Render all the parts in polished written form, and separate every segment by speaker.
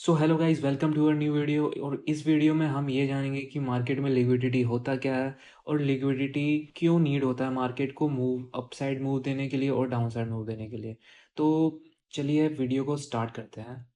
Speaker 1: So hello guys, welcome to our new video. और इस video में हम ये जानेंगे कि मार्केट में लिक्विडिटी होता क्या है और लिक्विडिटी क्यों नीड होता है मार्केट को मूव अप साइड मूव देने के लिए और डाउन साइड मूव देने के लिए। तो चलिए वीडियो को स्टार्ट करते हैं।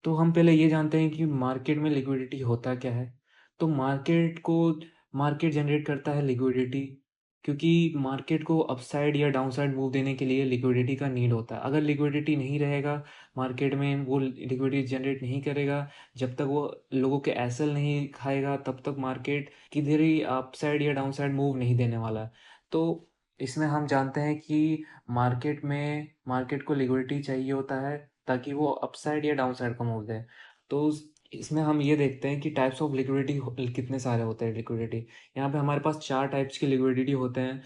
Speaker 1: तो हम पहले ये जानते हैं कि मार्केट में लिक्विडिटी होता क्या है। तो मार्केट जनरेट करता है लिक्विडिटी, क्योंकि मार्केट को अपसाइड या डाउनसाइड मूव देने के लिए लिक्विडिटी का नीड होता है। अगर लिक्विडिटी नहीं रहेगा मार्केट में, वो लिक्विडिटी जनरेट नहीं करेगा, जब तक वो लोगों के एसेल नहीं खाएगा तब तक मार्केट किधर ही अपसाइड या डाउनसाइड मूव नहीं देने वाला है। तो इसमें हम जानते हैं कि मार्केट को लिक्विडिटी चाहिए होता है ताकि वो अपसाइड या डाउनसाइड का मूव दे। तो इसमें हम ये देखते हैं कि टाइप्स ऑफ लिक्विडिटी कितने सारे होते हैं। लिक्विडिटी यहाँ पे हमारे पास चार टाइप्स की लिक्विडिटी होते हैं।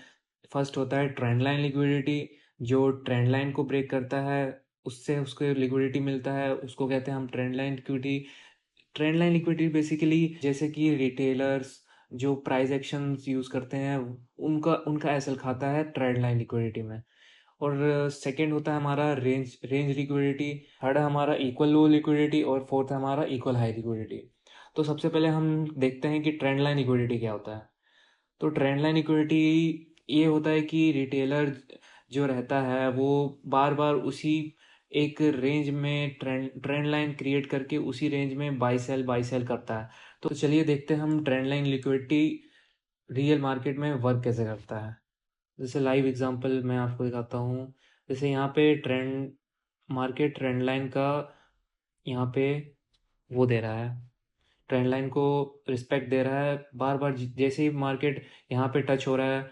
Speaker 1: फर्स्ट होता है ट्रेंड लाइन लिक्विडिटी, जो ट्रेंड लाइन को ब्रेक करता है, उससे उसको लिक्विडिटी मिलता है, उसको कहते हैं हम trend line liquidity. Trend line liquidity basically जैसे कि रिटेलर्स जो प्राइस एक्शंस यूज़ करते हैं, उनका उनका एसएल खाता है ट्रेंड लाइन लिक्विडिटी में। और सेकंड होता है हमारा रेंज रेंज लिक्विडिटी। थर्ड है हमारा इक्वल लो लिक्विडिटी और फोर्थ है हमारा इक्वल हाई लिक्विडिटी। तो सबसे पहले हम देखते हैं कि ट्रेंड लाइन लिक्विडिटी क्या होता है। तो ट्रेंड लाइन इक्विटी ये होता है कि रिटेलर जो रहता है वो बार बार उसी एक रेंज में ट्रेंड लाइन क्रिएट करके उसी रेंज में बाई सेल करता है। तो चलिए देखते हैं हम trend line liquidity real market में वर्क कैसे करता है। जैसे लाइव एग्जांपल मैं आपको दिखाता हूँ। जैसे यहाँ पे ट्रेंड लाइन का यहाँ पे वो दे रहा है, ट्रेंड लाइन को रिस्पेक्ट दे रहा है। बार बार जैसे ही मार्केट यहाँ पे टच हो रहा है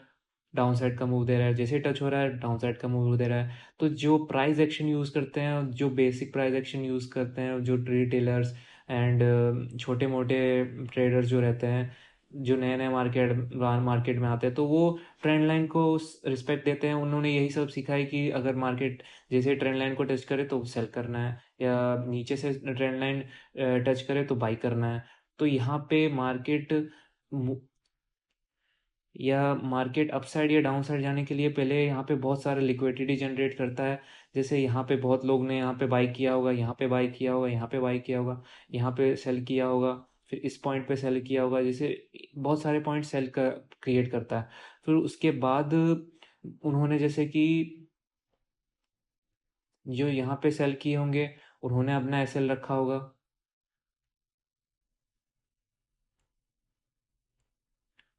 Speaker 1: डाउन साइड का मूव दे रहा है, जैसे ही टच हो रहा है डाउन साइड का मूव दे रहा है। तो जो प्राइस एक्शन यूज़ करते हैं, जो बेसिक प्राइस एक्शन यूज़ करते हैं, जो रिटेलर्स एंड छोटे मोटे ट्रेडर्स जो रहते हैं, जो नए नए मार्केट में आते हैं, तो वो ट्रेंड लाइन को रिस्पेक्ट देते हैं। उन्होंने यही सब सीखा है कि अगर मार्केट जैसे ट्रेंड लाइन को टच करे तो सेल करना है, या नीचे से ट्रेंड लाइन टच करे तो बाई करना है। तो यहाँ पे मार्केट अपसाइड या डाउन साइड जाने के लिए पहले यहाँ पे बहुत सारा लिक्विडिटी जनरेट करता है। जैसे यहाँ पे बहुत लोग ने यहाँ पे बाई किया होगा, यहाँ पे बाई किया होगा, यहाँ पे बाई किया होगा, यहाँ पे सेल किया होगा, फिर इस पॉइंट पे सेल किया होगा। जैसे बहुत सारे पॉइंट सेल का क्रिएट करता है। फिर उसके बाद उन्होंने जैसे कि जो यहाँ पे सेल किए होंगे, उन्होंने अपना एसएल रखा होगा,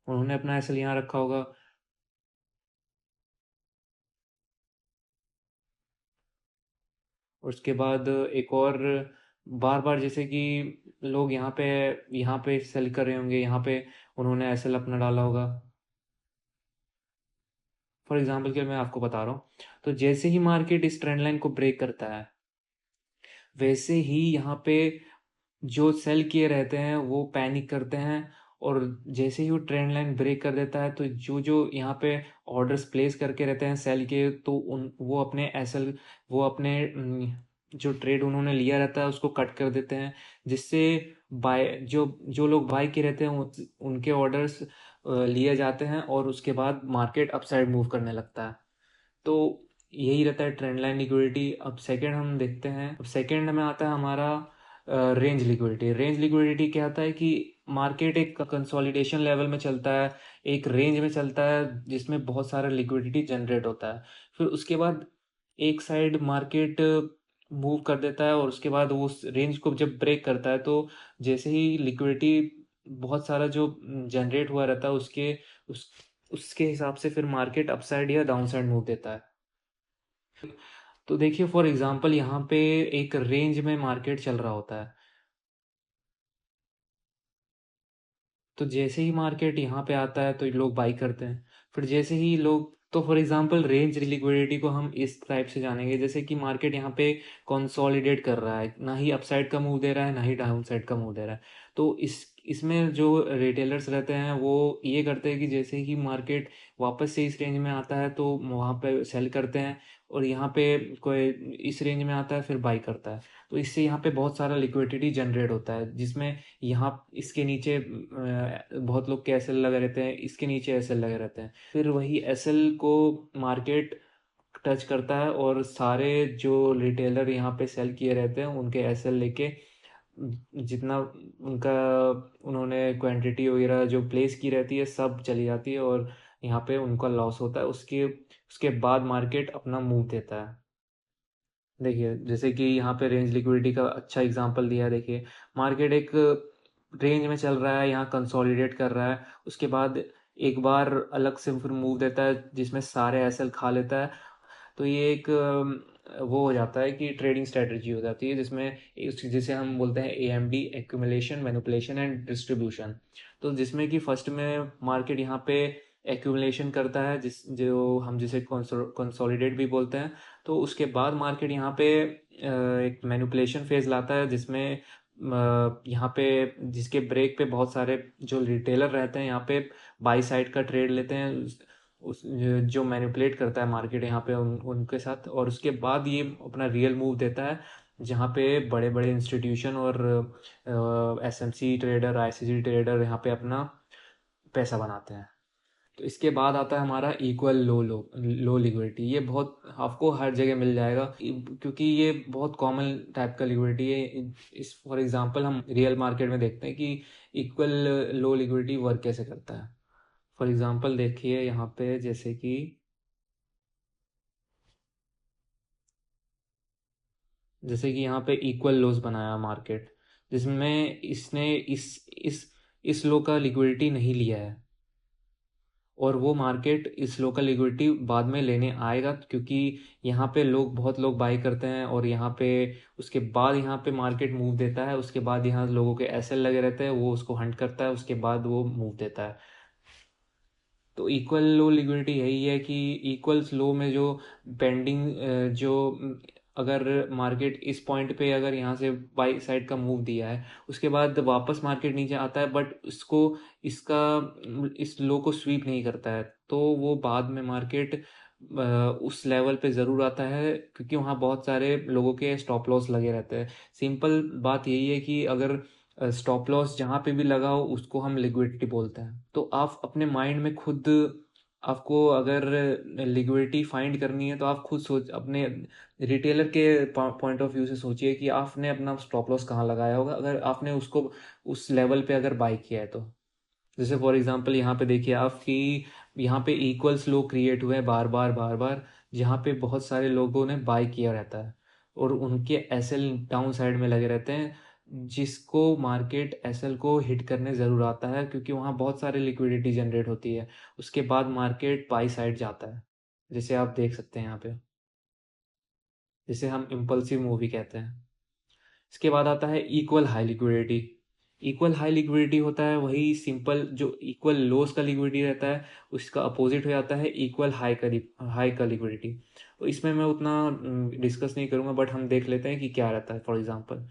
Speaker 1: उन्होंने अपना एसएल यहाँ रखा होगा। और उसके बाद एक और बार बार जैसे कि लोग यहाँ पे सेल कर रहे होंगे, यहाँ पे उन्होंने एसएल अपना डाला होगा। फॉर एग्जांपल के मैं आपको बता रहा हूँ। तो जैसे ही मार्केट इस ट्रेंड लाइन को ब्रेक करता है, वैसे ही यहाँ पे जो सेल किए रहते हैं वो पैनिक करते हैं। और जैसे ही वो ट्रेंड लाइन ब्रेक कर देता है, तो जो जो यहाँ पे ऑर्डर्स प्लेस करके रहते हैं सेल के, तो उन वो अपने एसएल वो अपने जो ट्रेड उन्होंने लिया रहता है उसको कट कर देते हैं। जिससे बाय जो जो लोग बाय किए रहते हैं उनके ऑर्डर्स लिए जाते हैं और उसके बाद मार्केट अपसाइड मूव करने लगता है। तो यही रहता है ट्रेंड लाइन लिक्विडिटी। अब सेकंड हम देखते हैं। अब सेकंड में आता है हमारा रेंज लिक्विडिटी। रेंज लिक्विडिटी क्या होता है कि मार्केट एक कंसोलिडेशन लेवल में चलता है, एक रेंज में चलता है जिसमें बहुत सारा लिक्विडिटी जनरेट होता है। फिर उसके बाद एक साइड मार्केट मूव कर देता है और उसके बाद वो उस रेंज को जब ब्रेक करता है, तो जैसे ही लिक्विडिटी बहुत सारा जो जनरेट हुआ रहता है उसके हिसाब से फिर मार्केट अपसाइड या डाउनसाइड मूव देता है। तो देखिए फॉर एग्जांपल यहाँ पे एक रेंज में मार्केट चल रहा होता है। तो जैसे ही मार्केट यहाँ पे आता है तो लोग बाई करते हैं। फिर जैसे ही लोग तो फॉर एग्जांपल रेंज लिक्विडिटी को हम इस टाइप से जानेंगे, जैसे कि मार्केट यहाँ पे कंसोलिडेट कर रहा है, ना ही अपसाइड का मूव दे रहा है ना ही डाउन साइड का मूव दे रहा है। तो इसमें जो रिटेलर्स रहते हैं वो ये करते हैं कि जैसे ही मार्केट वापस से इस रेंज में आता है तो वहाँ पे सेल करते हैं, और यहाँ पे कोई इस रेंज में आता है फिर बाई करता है। तो इससे यहाँ पे बहुत सारा लिक्विडिटी जनरेट होता है, जिसमें यहाँ इसके नीचे बहुत लोग के एसएल लगे रहते हैं, इसके नीचे एसएल लगे रहते हैं। फिर वही एसएल को मार्केट टच करता है और सारे जो रिटेलर यहाँ पे सेल किए रहते हैं उनके एसएल लेके जितना उनका उन्होंने क्वांटिटी वगैरह जो प्लेस की रहती है सब चली जाती है और यहाँ पे उनका लॉस होता है। उसके उसके बाद मार्केट अपना मूव देता है। देखिए जैसे कि यहाँ पे रेंज लिक्विडिटी का अच्छा एग्जांपल दिया है। देखिए मार्केट एक रेंज में चल रहा है, यहाँ कंसोलिडेट कर रहा है, उसके बाद एक बार अलग से फिर मूव देता है जिसमें सारे एसएल खा लेता है। तो ये एक वो हो जाता है कि ट्रेडिंग स्ट्रेटजी हो जाती है जिसमें जिसे हम बोलते हैं AMD, accumulation, manipulation and distribution. तो जिसमें कि फर्स्ट में मार्केट यहाँ पे एक्यूमुलेशन करता है जो हम जिसे कंसोलिडेट भी बोलते हैं। तो उसके बाद मार्केट यहाँ पे एक मैनिपुलेशन फेज लाता है जिसमें यहाँ पे जिसके ब्रेक पे बहुत सारे जो रिटेलर रहते हैं यहाँ पे बाई साइड का ट्रेड लेते हैं उस जो मैनिपुलेट करता है मार्केट यहाँ पे उनके साथ। और उसके बाद ये अपना रियल मूव देता है जहाँ पे बड़े बड़े इंस्टीट्यूशन और SMC ट्रेडर, ICC ट्रेडर यहाँ पे अपना पैसा बनाते हैं। तो इसके बाद आता है हमारा इक्वल लो लिक्विडिटी। ये बहुत आपको हर जगह मिल जाएगा क्योंकि ये बहुत कॉमन टाइप का लिक्विडिटी है। इस फॉर एग्जांपल हम रियल मार्केट में देखते हैं कि इक्वल लो लिक्विडिटी वर्क कैसे करता है। फॉर एग्जांपल देखिए यहाँ पे जैसे कि यहाँ पे इक्वल लोज बनाया मार्केट जिसमें इसने इस लो का लिक्विडिटी नहीं लिया है और वो मार्केट इस लोकल लिक्विडिटी बाद में लेने आएगा क्योंकि यहाँ पे बहुत लोग बाई करते हैं और यहाँ पे उसके बाद यहाँ पे मार्केट मूव देता है। उसके बाद यहाँ लोगों के एसएल लगे रहते हैं, वो उसको हंट करता है, उसके बाद वो मूव देता है। तो इक्वल लो लिक्विडिटी यही है कि इक्वल लो में जो पेंडिंग जो अगर मार्केट इस पॉइंट पे अगर यहाँ से बाई साइड का मूव दिया है उसके बाद वापस मार्केट नीचे आता है बट इसको इसका इस लो को स्वीप नहीं करता है तो वो बाद में मार्केट उस लेवल पे ज़रूर आता है क्योंकि वहाँ बहुत सारे लोगों के स्टॉप लॉस लगे रहते हैं। सिंपल बात यही है कि अगर स्टॉप लॉस जहाँ पे भी लगा हो उसको हम लिक्विडिटी बोलते हैं। तो आप अपने माइंड में खुद आपको अगर लिक्विडिटी फाइंड करनी है तो आप खुद सोच अपने रिटेलर के पॉइंट ऑफ व्यू से सोचिए कि आपने अपना स्टॉप लॉस कहाँ लगाया होगा अगर आपने उसको उस लेवल पे अगर बाई किया है तो। जैसे फॉर एग्जांपल यहाँ पे देखिए आप कि यहाँ पे इक्वल्स लो क्रिएट हुए हैं बार बार जहाँ पे बहुत सारे लोगों ने बाय किया रहता है और उनके एसएल डाउन साइड में लगे रहते हैं जिसको मार्केट एसएल को हिट करने ज़रूर आता है क्योंकि वहाँ बहुत सारे लिक्विडिटी जनरेट होती है। उसके बाद मार्केट बाई साइड जाता है जैसे आप देख सकते हैं यहाँ पे, जिसे हम इम्पल्सिव मूवी कहते हैं। इसके बाद आता है equal high liquidity. Equal high liquidity होता है वही सिंपल जो इक्वल लोस का लिक्विडिटी रहता है उसका अपोजिट हो जाता है इक्वल हाई का लिक्विडिटी। तो इसमें मैं उतना डिस्कस नहीं करूँगा बट हम देख लेते हैं कि क्या रहता है। फॉर एग्जांपल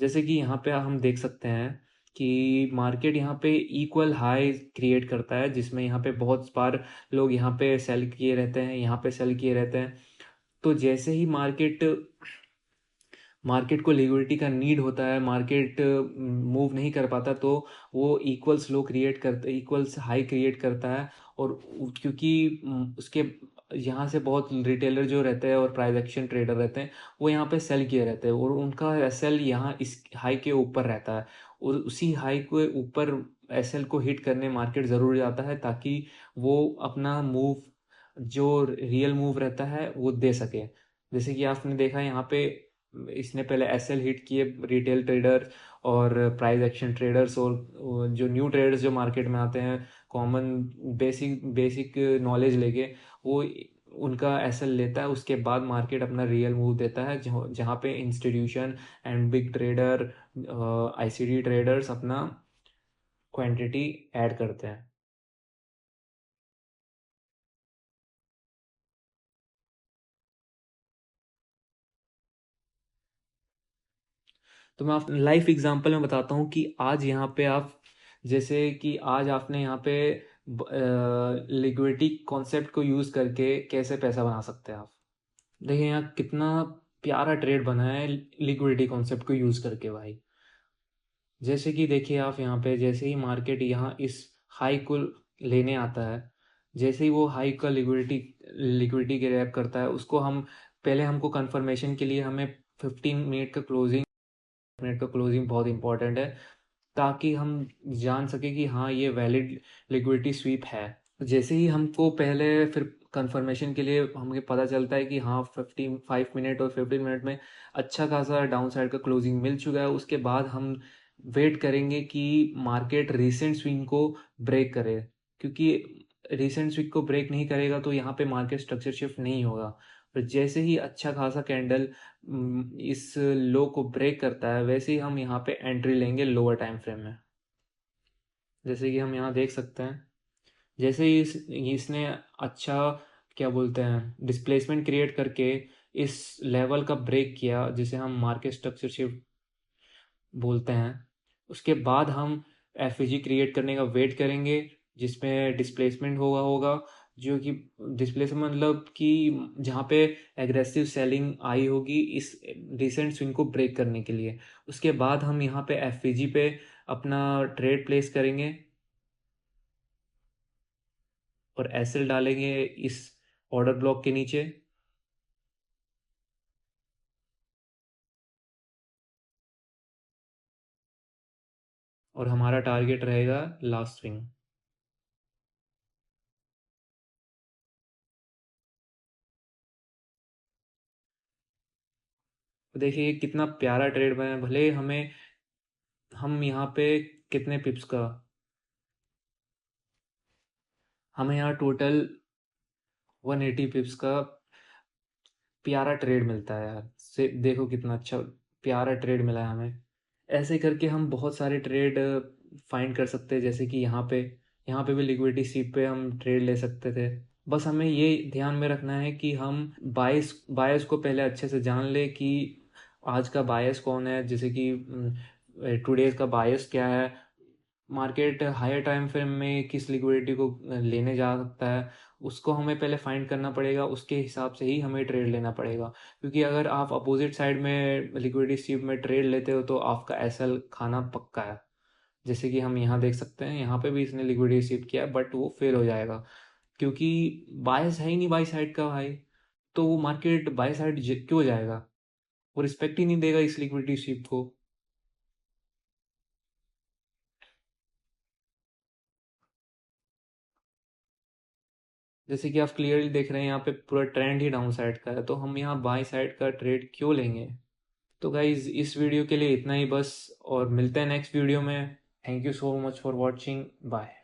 Speaker 1: जैसे कि यहाँ पे हम देख सकते हैं कि मार्केट यहाँ पे इक्वल हाई क्रिएट करता है जिसमें यहाँ पे बहुत बार लोग यहाँ पे सेल किए रहते हैं, यहाँ पे सेल किए रहते हैं। तो जैसे ही मार्केट को लिक्विडिटी का नीड होता है, मार्केट मूव नहीं कर पाता तो वो इक्वल्स हाई क्रिएट करता है। और क्योंकि उसके यहाँ से बहुत रिटेलर जो रहते हैं और प्राइस एक्शन ट्रेडर रहते हैं वो यहाँ पे सेल किए रहते हैं और उनका एसएल यहाँ इस हाई के ऊपर रहता है और उसी हाई के ऊपर एसएल को हिट करने मार्केट ज़रूर जाता है ताकि वो अपना मूव जो रियल मूव रहता है वो दे सके। जैसे कि आपने देखा यहाँ पे इसने पहले एसएल हिट किए रिटेल ट्रेडर और प्राइस एक्शन ट्रेडर्स और जो न्यू ट्रेडर्स जो मार्केट में आते हैं कॉमन बेसिक बेसिक नॉलेज लेके वो उनका एसएल लेता है। उसके बाद मार्केट अपना रियल मूव देता है जहाँ पे institution and big trader, ICD traders अपना क्वांटिटी ऐड करते हैं। तो मैं आप लाइफ एग्जांपल में बताता हूँ कि आज यहाँ पे आप जैसे कि आज आपने यहाँ पे लिक्विडिटी कॉन्सेप्ट को यूज़ करके कैसे पैसा बना सकते हैं आप। देखिए यहाँ कितना प्यारा ट्रेड बना है लिक्विडिटी कॉन्सेप्ट को यूज़ करके भाई। जैसे कि देखिए आप यहाँ पे जैसे ही मार्केट यहाँ इस हाई को लेने आता है जैसे ही वो हाई का लिक्विडिटी ग्रैब करता है, उसको हम पहले हमको कंफर्मेशन के लिए हमें 15 मिनट का क्लोजिंग बहुत इंपॉर्टेंट है, ताकि हम जान सके कि हाँ ये वैलिड लिक्विडिटी स्वीप है। जैसे ही हमको पहले फिर कंफर्मेशन के लिए हमें पता चलता है कि हाँ 5 मिनट और 15 मिनट में अच्छा खासा डाउन साइड का क्लोजिंग मिल चुका है, उसके बाद हम वेट करेंगे कि मार्केट रीसेंट स्विंग को ब्रेक करे, क्योंकि रीसेंट स्विंग को ब्रेक नहीं करेगा तो यहाँ पे मार्केट स्ट्रक्चर शिफ्ट नहीं होगा। पर जैसे ही अच्छा खासा कैंडल इस लो को ब्रेक करता है, वैसे ही हम यहाँ पे एंट्री लेंगे लोअर टाइम फ्रेम में। जैसे कि हम यहाँ देख सकते हैं, जैसे ही इसने अच्छा क्या बोलते हैं डिस्प्लेसमेंट क्रिएट करके इस लेवल का ब्रेक किया, जिसे हम मार्केट स्ट्रक्चर शिफ्ट बोलते हैं, उसके बाद हम एफ क्रिएट करने का वेट करेंगे, जिसमें डिस्प्लेसमेंट होगा जो कि डिस्प्लेसमेंट मतलब कि जहाँ पे एग्रेसिव सेलिंग आई होगी इस रिसेंट स्विंग को ब्रेक करने के लिए। उसके बाद हम यहाँ पे एफ पे अपना ट्रेड प्लेस करेंगे और एसएल डालेंगे इस ऑर्डर ब्लॉक के नीचे, और हमारा टारगेट रहेगा लास्ट स्विंग। तो देखिए ये कितना प्यारा ट्रेड बना है, भले हम यहाँ पे कितने पिप्स का हमें यहाँ टोटल 180 पिप्स का प्यारा ट्रेड मिलता है यार। से देखो कितना अच्छा प्यारा ट्रेड मिला है हमें। ऐसे करके हम बहुत सारे ट्रेड फाइंड कर सकते हैं, जैसे कि यहाँ पे भी लिक्विडिटी सीप पे हम ट्रेड ले सकते थे। बस हमें ये ध्यान में रखना है कि हम बायस बायस को पहले अच्छे से जान ले कि आज का बायस कौन है, जैसे कि टुडेज का बायस क्या है, मार्केट हायर टाइम फ्रेम में किस लिक्विडिटी को लेने जा सकता है, उसको हमें पहले फाइंड करना पड़ेगा। उसके हिसाब से ही हमें ट्रेड लेना पड़ेगा, क्योंकि अगर आप अपोजिट साइड में लिक्विडिटी स्वीप में ट्रेड लेते हो तो आपका एसएल खाना पक्का है। जैसे कि हम यहाँ देख सकते हैं, यहाँ पे भी इसने लिक्विडिटी स्वीप किया बट वो फेल हो जाएगा, क्योंकि बायस है ही नहीं बाई साइड का भाई। तो वो मार्केट बाई साइड क्यों जाएगा, वो रिस्पेक्ट ही नहीं देगा इस लिक्विडिटी स्वीप को। जैसे कि आप क्लियरली देख रहे हैं, यहाँ पे पूरा ट्रेंड ही डाउन साइड का है, तो हम यहाँ बाई साइड का ट्रेड क्यों लेंगे। तो गाइज इस वीडियो के लिए इतना ही बस, और मिलते हैं नेक्स्ट वीडियो में। Thank you so much for watching, bye.